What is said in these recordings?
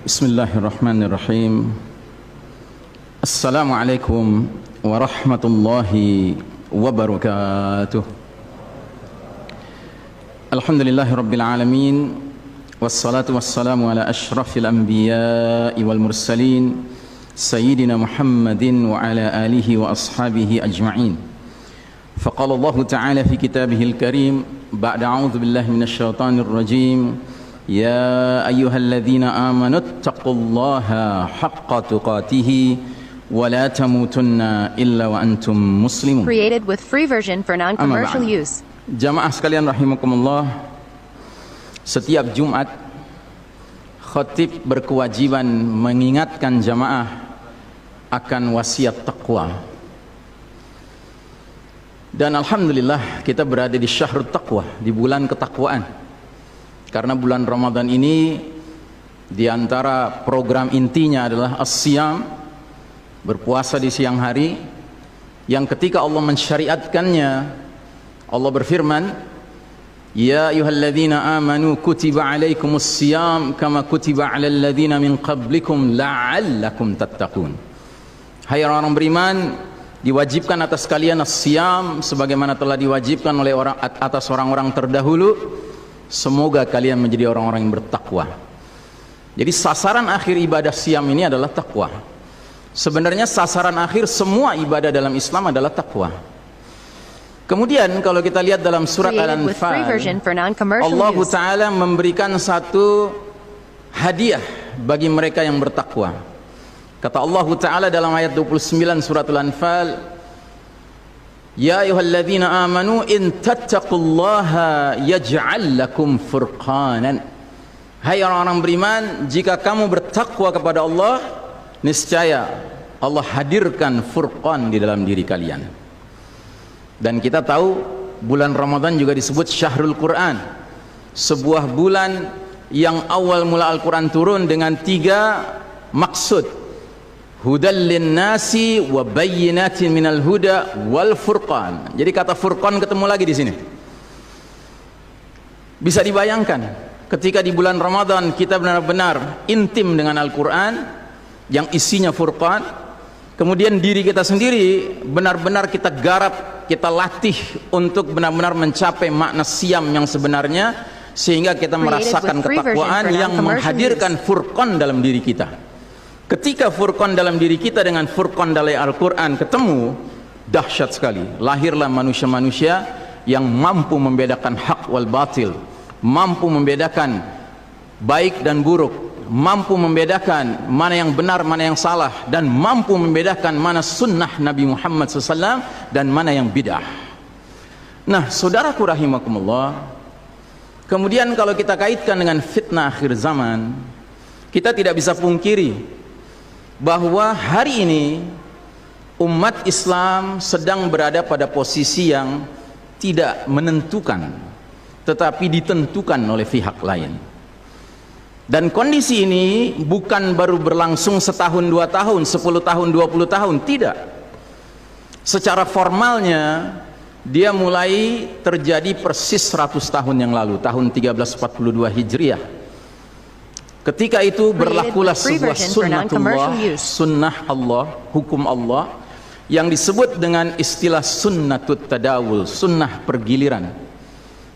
Bismillahirrahmanirrahim. Assalamualaikum warahmatullahi wabarakatuh. Alhamdulillahi rabbil alamin. Wassalatu wassalamu ala ashrafil anbiya'i wal mursalin Sayyidina Muhammadin wa ala alihi wa ashabihi ajma'in. Faqala Allah ta'ala fi kitabihil karim ba'da a'udzu billahi minasyaitonir rajim. Ya ayyuhalladzina amanu taqullaha haqqa tuqatih wa la tamutunna illa wa antum muslimun. Created with free version for non-commercial use. Jamaah sekalian rahimakumullah, setiap Jumat khatib berkewajiban mengingatkan jamaah akan wasiat taqwa. Dan alhamdulillah kita berada di syahrul taqwa, di bulan ketakwaan. Karena bulan Ramadan ini di antara program intinya adalah as-siyam, berpuasa di siang hari, yang ketika Allah mensyariatkannya, Allah berfirman, Ya ayyuhalladzina amanu kutiba alaikumus siyam kama kutiba alal ladzina min qablikum la'allakum tattaqun. Hai orang-orang beriman, diwajibkan atas kalian as-siyam sebagaimana telah diwajibkan oleh atas orang-orang terdahulu. Semoga kalian menjadi orang-orang yang bertakwa. Jadi sasaran akhir ibadah siyam ini adalah takwa. Sebenarnya sasaran akhir semua ibadah dalam Islam adalah takwa. Kemudian kalau kita lihat dalam surat Al-Anfal, Allah Ta'ala memberikan satu hadiah bagi mereka yang bertakwa. Kata Allah Ta'ala dalam ayat 29 surat Al-Anfal, Ya ayyuhalladzina amanu in tattaqullaha yaj'al lakum furqanan. Hai orang-orang beriman, jika kamu bertakwa kepada Allah, niscaya Allah hadirkan furqan di dalam diri kalian. Dan kita tahu bulan Ramadan juga disebut Syahrul Quran, sebuah bulan yang awal mula Al-Quran turun dengan 3 maksud. Hudal linnasi wa bayyinatin minal huda wal furqan. Jadi kata furqan ketemu lagi di sini. Bisa dibayangkan ketika di bulan Ramadan kita benar-benar intim dengan Al-Quran yang isinya furqan, kemudian diri kita sendiri benar-benar kita garap, kita latih untuk benar-benar mencapai makna siam yang sebenarnya, sehingga kita merasakan ketakwaan yang menghadirkan furqan dalam diri kita. Ketika furqan dalam diri kita dengan furqan dari Al-Quran ketemu, dahsyat sekali. Lahirlah manusia-manusia yang mampu membedakan hak wal batil, mampu membedakan baik dan buruk, mampu membedakan mana yang benar, mana yang salah, dan mampu membedakan mana sunnah Nabi Muhammad SAW dan mana yang bid'ah. Nah, saudaraku rahimakumullah, kemudian kalau kita kaitkan dengan fitnah akhir zaman, kita tidak bisa pungkiri bahwa hari ini umat Islam sedang berada pada posisi yang tidak menentukan, tetapi ditentukan oleh pihak lain. Dan kondisi ini bukan baru berlangsung setahun, 2 tahun, 10 tahun, 20 tahun, tidak. Secara formalnya dia mulai terjadi persis 100 tahun yang lalu, tahun 1342 Hijriah. Ketika itu berlakulah sebuah sunnatullah, sunnah Allah, hukum Allah, yang disebut dengan istilah sunnatut tadawul, sunnah pergiliran.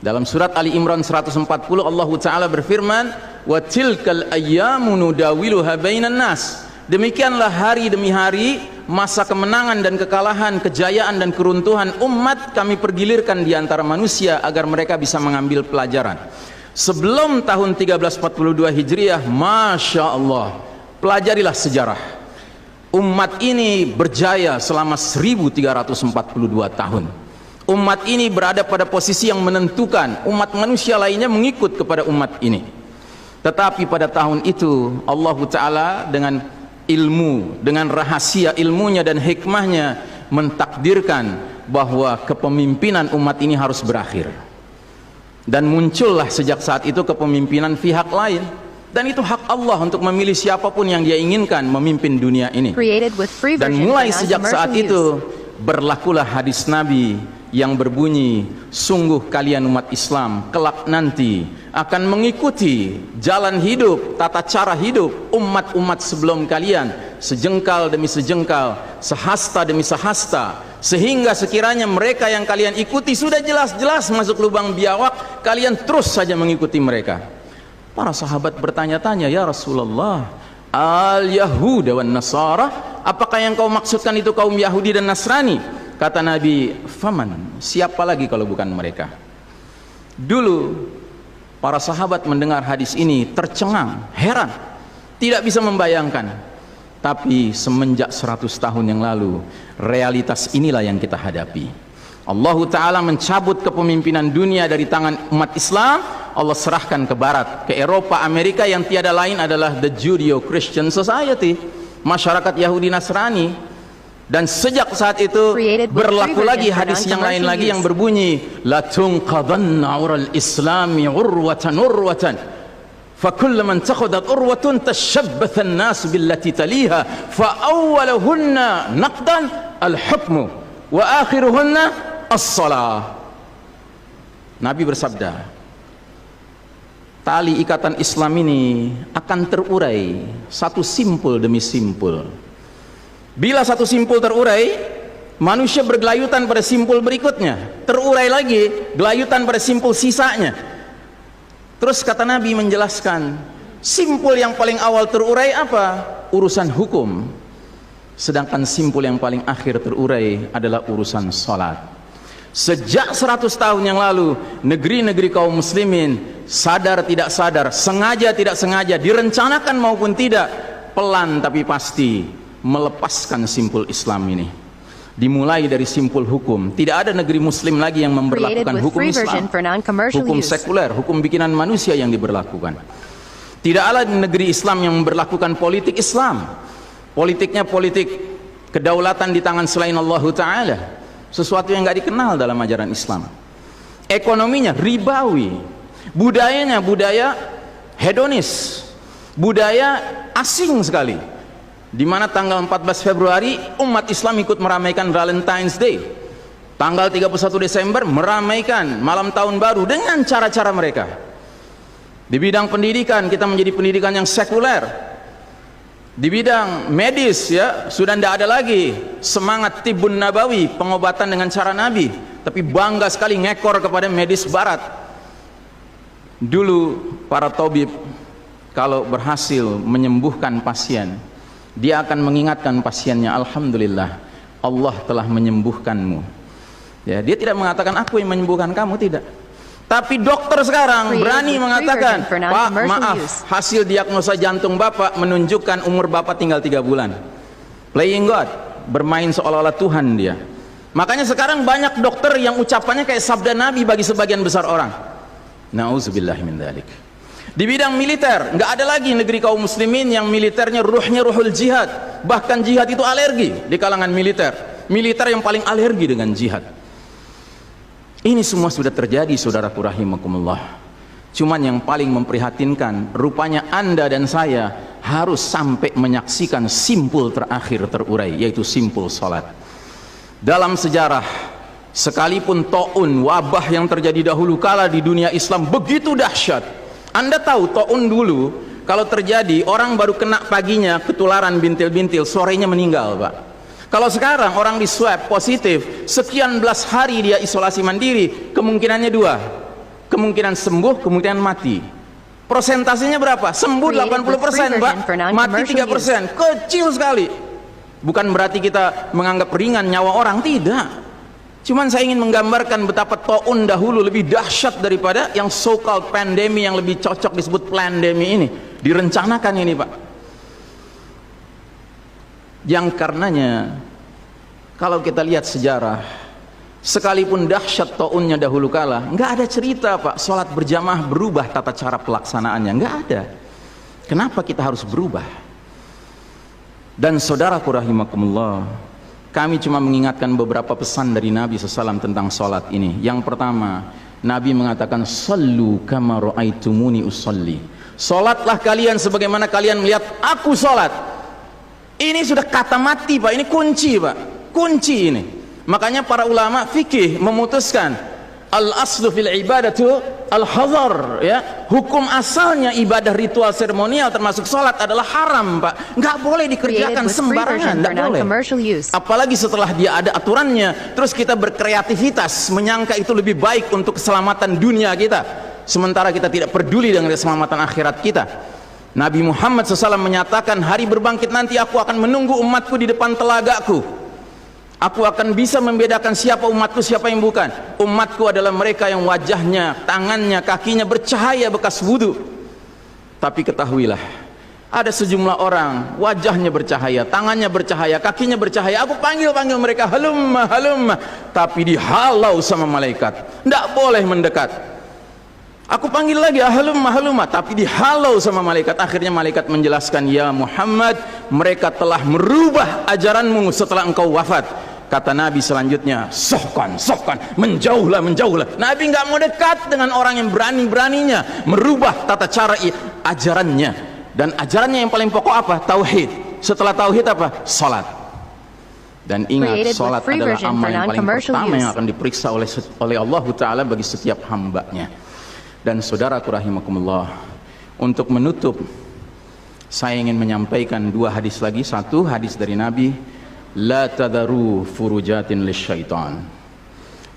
Dalam surat Ali Imran 140 Allah Ta'ala berfirman, wa tilkal ayyamu nudawiluha bainan nas. Demikianlah hari demi hari, masa kemenangan dan kekalahan, kejayaan dan keruntuhan umat kami pergilirkan di antara manusia agar mereka bisa mengambil pelajaran. Sebelum tahun 1342 Hijriah, Masya Allah, pelajarilah sejarah. Umat ini berjaya selama 1342 tahun. Umat ini berada pada posisi yang menentukan. Umat manusia lainnya mengikut kepada umat ini. Tetapi pada tahun itu Allah Ta'ala dengan ilmu, dengan rahasia ilmunya dan hikmahnya mentakdirkan bahwa kepemimpinan umat ini harus berakhir. Dan muncullah sejak saat itu kepemimpinan pihak lain, dan itu hak Allah untuk memilih siapapun yang dia inginkan memimpin dunia ini. Dan mulai sejak saat itu berlakulah hadis Nabi yang berbunyi, sungguh kalian umat Islam kelak nanti akan mengikuti jalan hidup, tata cara hidup umat-umat sebelum kalian, sejengkal demi sejengkal, sehasta demi sehasta, sehingga sekiranya mereka yang kalian ikuti sudah jelas-jelas masuk lubang biawak, kalian terus saja mengikuti mereka. Para sahabat bertanya-tanya, ya Rasulullah, al-Yahuda wan Nasara, apakah yang kau maksudkan itu kaum Yahudi dan Nasrani? Kata Nabi, faman, siapa lagi kalau bukan mereka? Dulu para sahabat mendengar hadis ini tercengang, heran, tidak bisa membayangkan. Tapi semenjak 100 tahun yang lalu, realitas inilah yang kita hadapi. Allah Ta'ala mencabut kepemimpinan dunia dari tangan umat Islam, Allah serahkan ke barat, ke Eropa, Amerika, yang tiada lain adalah the Judeo-Christian Society, masyarakat Yahudi Nasrani. Dan sejak saat itu berlaku lagi hadis yang lain lagi yang berbunyi, la tunqadanna ural islami urwatan urwatan fa kullu man taqadat urwatun tashabbatha an-nas billati taliha fa awwaluhunna naqdan al-hukmu wa akhiruhunna as-salah. Nabi bersabda, tali ikatan Islam ini akan terurai satu simpul demi simpul. Bila satu simpul terurai, manusia bergelayutan pada simpul berikutnya, terurai lagi, gelayutan pada simpul sisanya. Terus kata Nabi menjelaskan, simpul yang paling awal terurai apa? Urusan hukum. Sedangkan simpul yang paling akhir terurai adalah urusan salat. Sejak 100 tahun yang lalu, negeri-negeri kaum muslimin sadar tidak sadar, sengaja tidak sengaja, direncanakan maupun tidak, pelan tapi pasti melepaskan simpul Islam ini. Dimulai dari simpul hukum. Tidak ada negeri muslim lagi yang memberlakukan hukum Islam, hukum sekuler, hukum bikinan manusia yang diberlakukan. Tidak ada negeri Islam yang memberlakukan politik Islam. Politiknya politik kedaulatan di tangan selain Allah Ta'ala, sesuatu yang nggak dikenal dalam ajaran Islam. Ekonominya ribawi, budayanya budaya hedonis, budaya asing sekali. Di mana tanggal 14 Februari umat Islam ikut meramaikan Valentine's Day, tanggal 31 Desember meramaikan malam tahun baru dengan cara-cara mereka. Di bidang pendidikan kita menjadi pendidikan yang sekuler. Di bidang medis ya sudah tidak ada lagi semangat tibun nabawi, pengobatan dengan cara Nabi, tapi bangga sekali ngekor kepada medis barat. Dulu para tabib kalau berhasil menyembuhkan pasien, dia akan mengingatkan pasiennya, alhamdulillah Allah telah menyembuhkanmu. Ya, dia tidak mengatakan aku yang menyembuhkan kamu, tidak. Tapi dokter sekarang berani mengatakan, Pak, maaf, hasil diagnosa jantung Bapak menunjukkan umur Bapak tinggal 3 bulan. Playing God, bermain seolah-olah Tuhan dia. Makanya sekarang banyak dokter yang ucapannya kayak sabda Nabi bagi sebagian besar orang. Nauzubillahi min dzalik. Di bidang militer, nggak ada lagi negeri kaum muslimin yang militernya ruhnya ruhul jihad. Bahkan jihad itu alergi di kalangan militer. Militer yang paling alergi dengan jihad. Ini semua sudah terjadi, saudaraku rahimakumullah. Cuman yang paling memprihatinkan, rupanya Anda dan saya harus sampai menyaksikan simpul terakhir terurai, yaitu simpul salat. Dalam sejarah, sekalipun taun, wabah yang terjadi dahulu kala di dunia Islam begitu dahsyat. Anda tahu taun dulu kalau terjadi orang baru kena paginya ketularan bintil-bintil, sorenya meninggal, Pak. Kalau sekarang orang di swab positif, sekian belas hari dia isolasi mandiri, kemungkinannya 2, kemungkinan sembuh, kemungkinan mati. Persentasenya berapa? Sembuh 80%, Pak, mati 3%, kecil sekali. Bukan berarti kita menganggap ringan nyawa orang, tidak. Cuman saya ingin menggambarkan betapa taun dahulu lebih dahsyat daripada yang so-called pandemi yang lebih cocok disebut plandemi ini. Direncanakan ini, Pak. Yang karenanya kalau kita lihat sejarah, sekalipun dahsyat taunnya dahulu kala, nggak ada cerita, Pak, sholat berjamaah berubah tata cara pelaksanaannya, nggak ada. Kenapa kita harus berubah? Dan saudaraku rahimakumullah, kami cuma mengingatkan beberapa pesan dari Nabi SAW tentang sholat ini. Yang pertama, Nabi mengatakan, sallu kama ra'aitumuni usalli. Sholatlah kalian sebagaimana kalian melihat aku sholat. Ini sudah kata mati, Pak. Ini kunci, Pak. Kunci ini. Makanya para ulama fikih memutuskan al-aslu fil ibadatu al-hadar, ya. Hukum asalnya ibadah ritual seremonial termasuk sholat adalah haram, Pak. Nggak boleh dikerjakan sembarangan, nggak boleh. Apalagi setelah dia ada aturannya, terus kita berkreativitas menyangka itu lebih baik untuk keselamatan dunia kita, sementara kita tidak peduli dengan keselamatan akhirat kita. Nabi Muhammad SAW menyatakan, hari berbangkit nanti aku akan menunggu umatku di depan telagaku. Aku akan bisa membedakan siapa umatku, siapa yang bukan. Umatku adalah mereka yang wajahnya, tangannya, kakinya bercahaya bekas wudhu. Tapi ketahuilah, ada sejumlah orang wajahnya bercahaya, tangannya bercahaya, kakinya bercahaya. Aku panggil mereka, halumma, halumma, tapi dihalau sama malaikat, tidak boleh mendekat. Aku panggil lagi, halumma, halumma, tapi dihalau sama malaikat. Akhirnya malaikat menjelaskan, ya Muhammad, mereka telah merubah ajaranmu setelah engkau wafat. Kata Nabi selanjutnya, sohkan, menjauhlah. Nabi nggak mau dekat dengan orang yang berani-beraninya merubah tata cara ajarannya. Dan ajarannya yang paling pokok apa? Tauhid. Setelah tauhid apa? Salat. Dan ingat, salat adalah amal yang paling pertama yang akan diperiksa oleh Allah Ta'ala bagi setiap hambanya. Dan saudaraku rahimakumullah, untuk menutup, saya ingin menyampaikan dua hadis lagi. Satu hadis dari Nabi, la tadaru furujatin lisyaitan,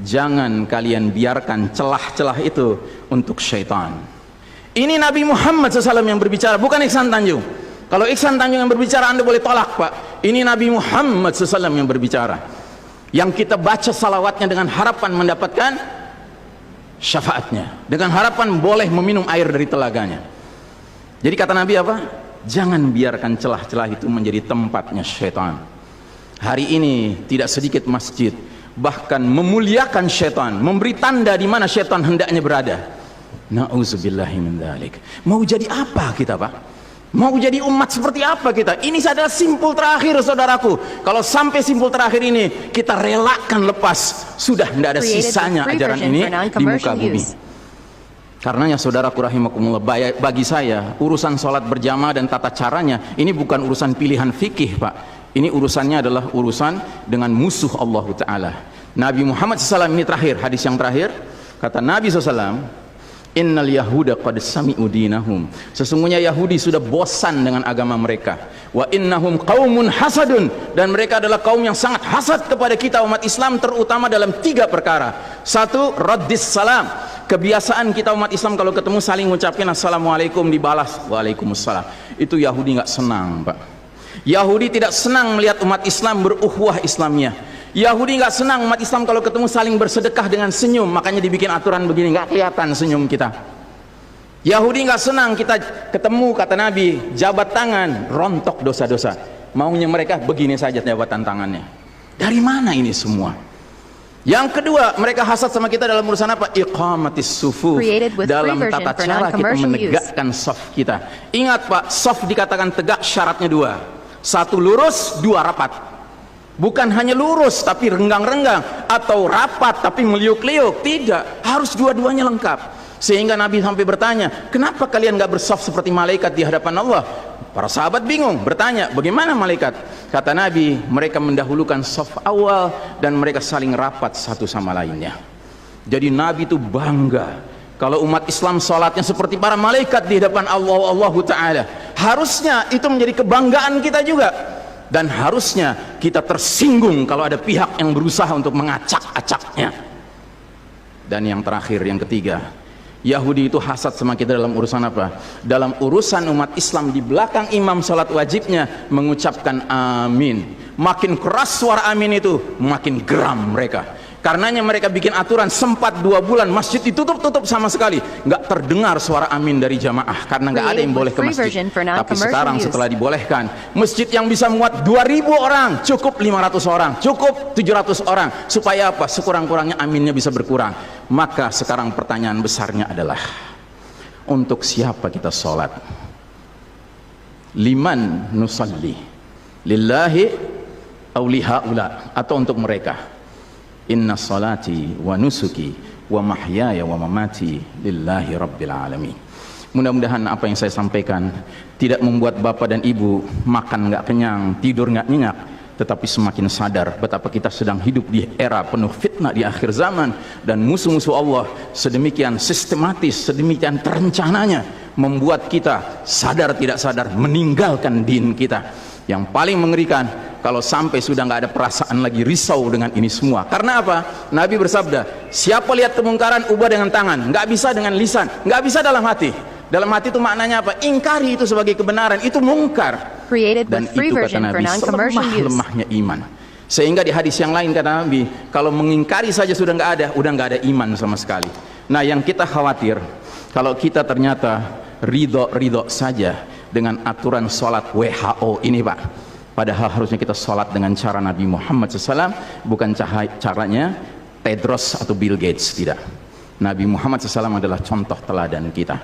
jangan kalian biarkan celah-celah itu untuk syaitan. Ini Nabi Muhammad SAW yang berbicara, bukan Iksan Tanjung. Kalau Iksan Tanjung yang berbicara, Anda boleh tolak, Pak. Ini Nabi Muhammad SAW yang berbicara, yang kita baca salawatnya dengan harapan mendapatkan syafaatnya, dengan harapan boleh meminum air dari telaganya. Jadi kata Nabi apa? Jangan biarkan celah-celah itu menjadi tempatnya syaitan. Hari ini tidak sedikit masjid bahkan memuliakan syaitan, memberi tanda di mana syaitan hendaknya berada. Na'udzubillahi min dzalik. Mau jadi apa kita, Pak? Mau jadi umat seperti apa kita? Ini adalah simpul terakhir, saudaraku. Kalau sampai simpul terakhir ini kita relakan lepas, sudah tidak ada sisanya ajaran ini di muka bumi. Karenanya saudaraku rahimakumullah, bagi saya urusan sholat berjamaah dan tata caranya ini bukan urusan pilihan fikih, Pak. Ini urusannya adalah urusan dengan musuh Allah Ta'ala. Nabi Muhammad SAW ini terakhir, hadis yang terakhir, kata Nabi SAW, innal yahuda qad sami'u dinahum, sesungguhnya Yahudi sudah bosan dengan agama mereka, wa innahum qaumun hasadun, dan mereka adalah kaum yang sangat hasad kepada kita umat Islam, terutama dalam 3 perkara. Satu, raddis salam, kebiasaan kita umat Islam kalau ketemu saling ngucapin assalamualaikum, dibalas waalaikumsalam. Itu Yahudi nggak senang, Pak. Yahudi tidak senang melihat umat Islam berukhuwah Islamiyah. Yahudi nggak senang umat Islam kalau ketemu saling bersedekah dengan senyum, makanya dibikin aturan begini, nggak kelihatan senyum kita. Yahudi nggak senang kita ketemu, kata Nabi, jabat tangan, rontok dosa-dosa. Maunya mereka begini saja jabatan tangannya. Dari mana ini semua? Yang kedua, mereka hasad sama kita dalam urusan apa? Iqamatis sufuf, dalam tata cara kita menegakkan saf kita. Ingat, Pak, saf dikatakan tegak syaratnya 2. 1 lurus, 2 rapat. Bukan hanya lurus tapi renggang-renggang, atau rapat tapi meliuk-liuk. Tidak, harus dua-duanya lengkap. Sehingga Nabi sampai bertanya, kenapa kalian gak bersaf seperti malaikat di hadapan Allah? Para sahabat bingung, bertanya, bagaimana malaikat? Kata Nabi, mereka mendahulukan saf awal dan mereka saling rapat satu sama lainnya. Jadi Nabi itu bangga kalau umat Islam sholatnya seperti para malaikat di hadapan Allah Ta'ala. Harusnya itu menjadi kebanggaan kita juga. Dan harusnya kita tersinggung kalau ada pihak yang berusaha untuk mengacak-acaknya. Dan yang terakhir, yang ketiga, Yahudi itu hasad sama kita dalam urusan apa? Dalam urusan umat Islam di belakang imam sholat wajibnya mengucapkan amin. Makin keras suara amin itu, makin geram mereka. Karenanya mereka bikin aturan, sempat 2 bulan masjid ditutup sama sekali, nggak terdengar suara amin dari jamaah karena nggak ada yang boleh ke masjid. Tapi sekarang setelah dibolehkan, masjid yang bisa muat 2000 orang cukup 500 orang, cukup 700 orang, supaya apa? Sekurang-kurangnya aminnya bisa berkurang. Maka sekarang pertanyaan besarnya adalah, untuk siapa kita sholat? Liman nusalli, lillahi aw lihaula, atau untuk mereka? Inna salati wa nusuki wa mahyaya wa mamati lillahi rabbil alamin. Mudah-mudahan apa yang saya sampaikan tidak membuat bapak dan ibu makan nggak kenyang, tidur nggak nyenyak, tetapi semakin sadar betapa kita sedang hidup di era penuh fitnah di akhir zaman, dan musuh-musuh Allah sedemikian sistematis, sedemikian terencananya membuat kita sadar tidak sadar meninggalkan din kita. Yang paling mengerikan kalau sampai sudah nggak ada perasaan lagi risau dengan ini semua. Karena apa? Nabi bersabda, siapa lihat kemungkaran ubah dengan tangan, nggak bisa dengan lisan, nggak bisa dalam hati. Dalam hati itu maknanya apa? Ingkari itu sebagai kebenaran, itu mungkar. Created Dan with free itu kata version for Nabi non-commercial use. selemah-lemahnya iman. Sehingga di hadis yang lain kata Nabi, kalau mengingkari saja sudah nggak ada iman sama sekali. Nah, yang kita khawatir kalau kita ternyata ridho saja dengan aturan sholat WHO ini, Pak. Padahal harusnya kita sholat dengan cara Nabi Muhammad SAW, bukan caranya Tedros atau Bill Gates, tidak. Nabi Muhammad SAW adalah contoh teladan kita.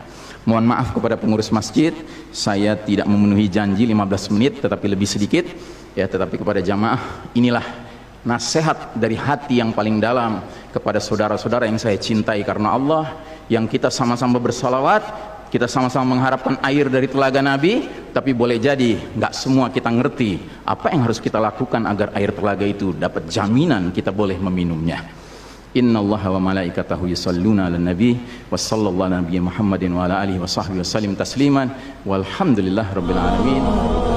Mohon maaf kepada pengurus masjid, saya tidak memenuhi janji 15 menit, tetapi lebih sedikit. Ya, tetapi kepada jamaah, inilah nasihat dari hati yang paling dalam kepada saudara-saudara yang saya cintai karena Allah, yang kita sama-sama bersalawat. Kita sama-sama mengharapkan air dari telaga Nabi, tapi boleh jadi nggak semua kita ngerti apa yang harus kita lakukan agar air telaga itu dapat jaminan kita boleh meminumnya. Innallaha wa malaikatahu yusalluna 'alan nabi wa sallallahu ala nabiyyi Muhammadin wa ala alihi wa sahbihi wasallim tasliman walhamdulillahirabbil alamin.